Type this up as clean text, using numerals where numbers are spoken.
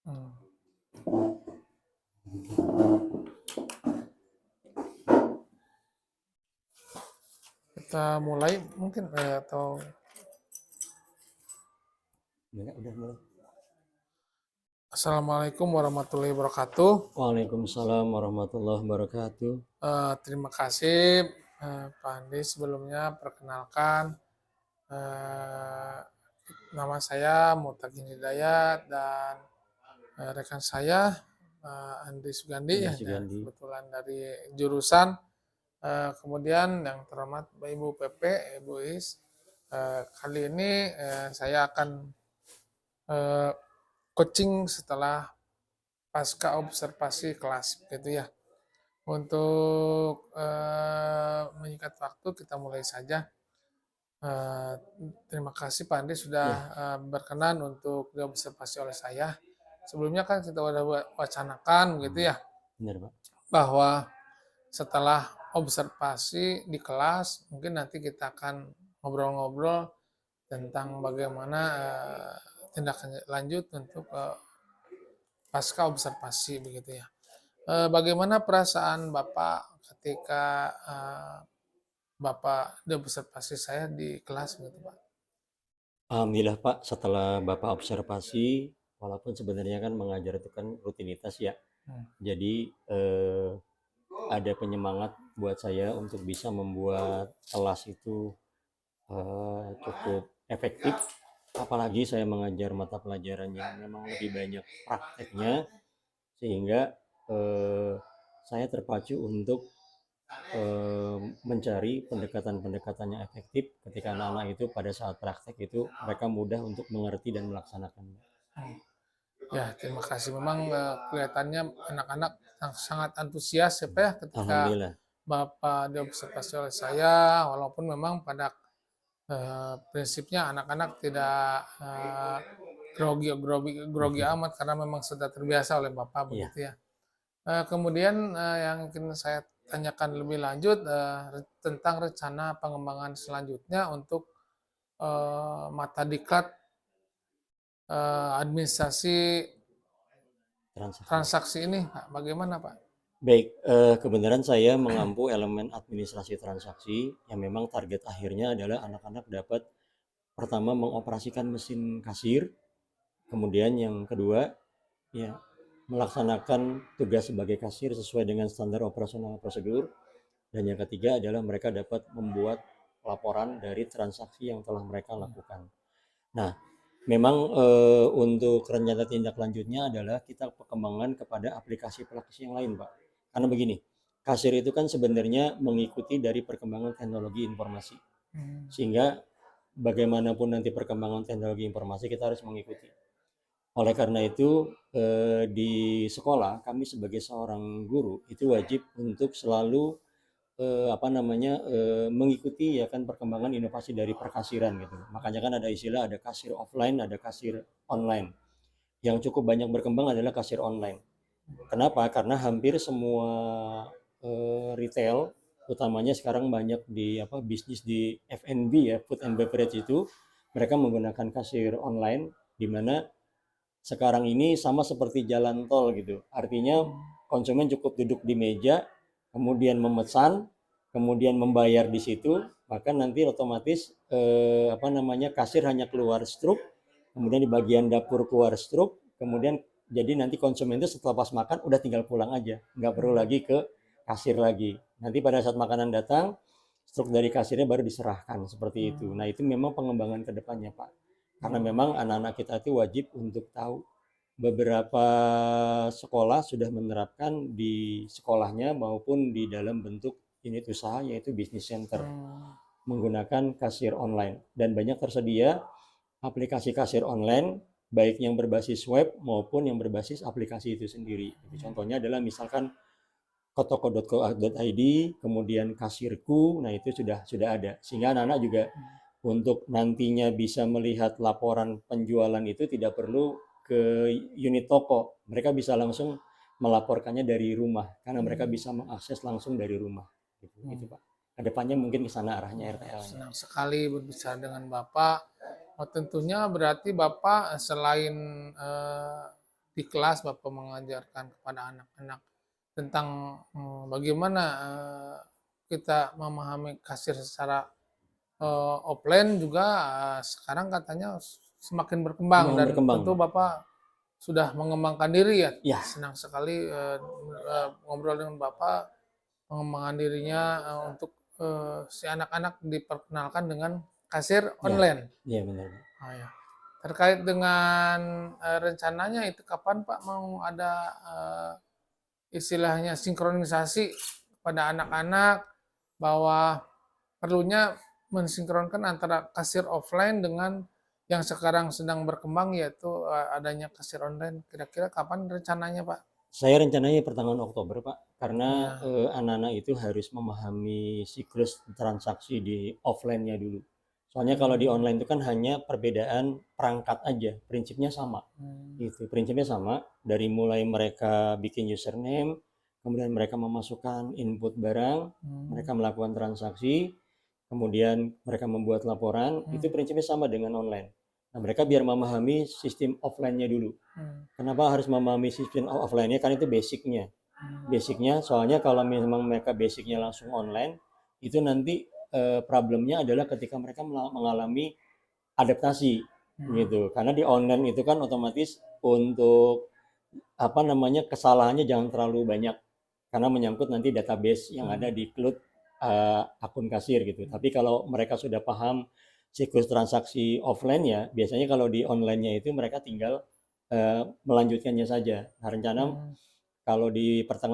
Hmm. Kita mulai mungkin atau Udah mulai. Assalamualaikum warahmatullahi wabarakatuh. Waalaikumsalam warahmatullahi wabarakatuh. Terima kasih Pak Andi, sebelumnya perkenalkan, eh, nama saya Mutagin Hidayat dan rekan saya Andi Sugandi Andi ya, Sugandi. kebetulan dari jurusan. Kemudian yang terhormat Ibu PP, Ibu Is, kali ini saya akan eh, coaching setelah pasca observasi kelas gitu ya. Untuk menyingkat waktu kita mulai saja. Eh, Terima kasih Pak Andi sudah Ya, berkenan untuk diobservasi oleh saya. Sebelumnya kan kita sudah wacanakan gitu ya, benar Pak. bahwa setelah observasi di kelas mungkin nanti kita akan ngobrol-ngobrol tentang bagaimana tindak lanjut untuk pasca observasi begitu ya. Bagaimana perasaan Bapak ketika Bapak diobservasi saya di kelas gitu Pak? Alhamdulillah Pak, setelah Bapak observasi, walaupun sebenarnya kan mengajar itu kan rutinitas ya. Hmm. Jadi ada penyemangat buat saya untuk bisa membuat kelas itu cukup efektif. Apalagi saya mengajar mata pelajaran yang memang lebih banyak prakteknya, sehingga saya terpacu untuk mencari pendekatan-pendekatan yang efektif ketika anak-anak itu pada saat praktek itu mereka mudah untuk mengerti dan melaksanakannya. Hmm. Ya, terima kasih. Memang kelihatannya anak-anak sangat antusias ya Pak ya ketika Alhamdulillah. Bapak diobservasi oleh saya, walaupun memang pada prinsipnya anak-anak tidak grogi amat karena memang sudah terbiasa oleh Bapak Iya. begitu ya. Kemudian yang ingin saya tanyakan lebih lanjut tentang rencana pengembangan selanjutnya untuk mata diklat administrasi Transaksi. transaksi ini, bagaimana Pak? Baik, kebenaran saya mengampu elemen administrasi transaksi yang memang target akhirnya adalah anak-anak dapat pertama mengoperasikan mesin kasir, kemudian yang kedua ya melaksanakan tugas sebagai kasir sesuai dengan standar operasional prosedur. Dan yang ketiga adalah mereka dapat membuat laporan dari transaksi yang telah mereka lakukan. Nah, memang untuk rencana tindak lanjutnya adalah kita perkembangan kepada aplikasi-aplikasi yang lain, Pak. Karena begini, kasir itu kan sebenarnya mengikuti dari perkembangan teknologi informasi. Sehingga bagaimanapun nanti perkembangan teknologi informasi kita harus mengikuti. Oleh karena itu di sekolah kami sebagai seorang guru itu wajib untuk selalu mengikuti ya kan perkembangan inovasi dari perkasiran gitu. Makanya kan ada istilah ada kasir offline, ada kasir online. Yang cukup banyak berkembang adalah kasir online. Kenapa? Karena hampir semua retail, utamanya sekarang banyak di bisnis di F&B ya, food and beverage itu, mereka menggunakan kasir online, di mana sekarang ini sama seperti jalan tol gitu. Artinya konsumen cukup duduk di meja, kemudian memesan, kemudian membayar di situ, bahkan nanti otomatis kasir hanya keluar struk, kemudian di bagian dapur keluar struk, kemudian jadi nanti konsumen itu setelah pas makan udah tinggal pulang aja, nggak perlu lagi ke kasir lagi. Nanti pada saat makanan datang, struk dari kasirnya baru diserahkan seperti itu. Nah itu memang pengembangan kedepannya Pak. Karena memang anak-anak kita itu wajib untuk tahu. Beberapa sekolah sudah menerapkan di sekolahnya maupun di dalam bentuk unit usaha yaitu business center menggunakan kasir online. Dan banyak tersedia aplikasi kasir online baik yang berbasis web maupun yang berbasis aplikasi itu sendiri. Contohnya adalah misalkan kotoko.co.id, kemudian kasirku, nah itu sudah ada. Sehingga anak-anak juga untuk nantinya bisa melihat laporan penjualan itu tidak perlu ke unit toko. Mereka bisa langsung melaporkannya dari rumah karena mereka bisa mengakses langsung dari rumah. Gitu Pak. Kedepannya mungkin ke sana arahnya RTL-nya. Senang sekali berbicara dengan Bapak. Tentunya berarti Bapak selain di kelas Bapak mengajarkan kepada anak-anak tentang bagaimana kita memahami kasir secara offline juga sekarang katanya semakin berkembang Kembangan dan berkembang. tentu Bapak sudah mengembangkan diri ya. Ya, Senang sekali ngobrol dengan Bapak, pengembangan dirinya untuk si anak-anak diperkenalkan dengan kasir ya, online. ya benar. Oh, ya. Terkait dengan rencananya itu kapan Pak mau ada istilahnya sinkronisasi pada anak-anak bahwa perlunya mensinkronkan antara kasir offline dengan yang sekarang sedang berkembang yaitu adanya kasir online. Kira-kira kapan rencananya Pak? Saya rencananya pertengahan Oktober, Pak, karena Ya. anak-anak itu harus memahami siklus transaksi di offline-nya dulu. Soalnya kalau di Hmm. online itu kan hanya perbedaan perangkat aja, prinsipnya sama. Gitu, prinsipnya sama dari mulai mereka bikin username, kemudian mereka memasukkan input barang, mereka melakukan transaksi, kemudian mereka membuat laporan, itu prinsipnya sama dengan online. Nah, mereka biar memahami sistem offline-nya dulu. Kenapa harus memahami sistem offline-nya? Kan itu basicnya. Basicnya, soalnya kalau memang mereka basicnya langsung online, itu nanti problemnya adalah ketika mereka mengalami adaptasi gitu. Karena di online itu kan otomatis untuk apa namanya kesalahannya jangan terlalu banyak karena menyangkut nanti database yang ada di cloud akun kasir gitu. Tapi kalau mereka sudah paham siklus transaksi offline ya, biasanya kalau di online-nya itu mereka tinggal melanjutkannya saja. Nah, rencana kalau di pertengahan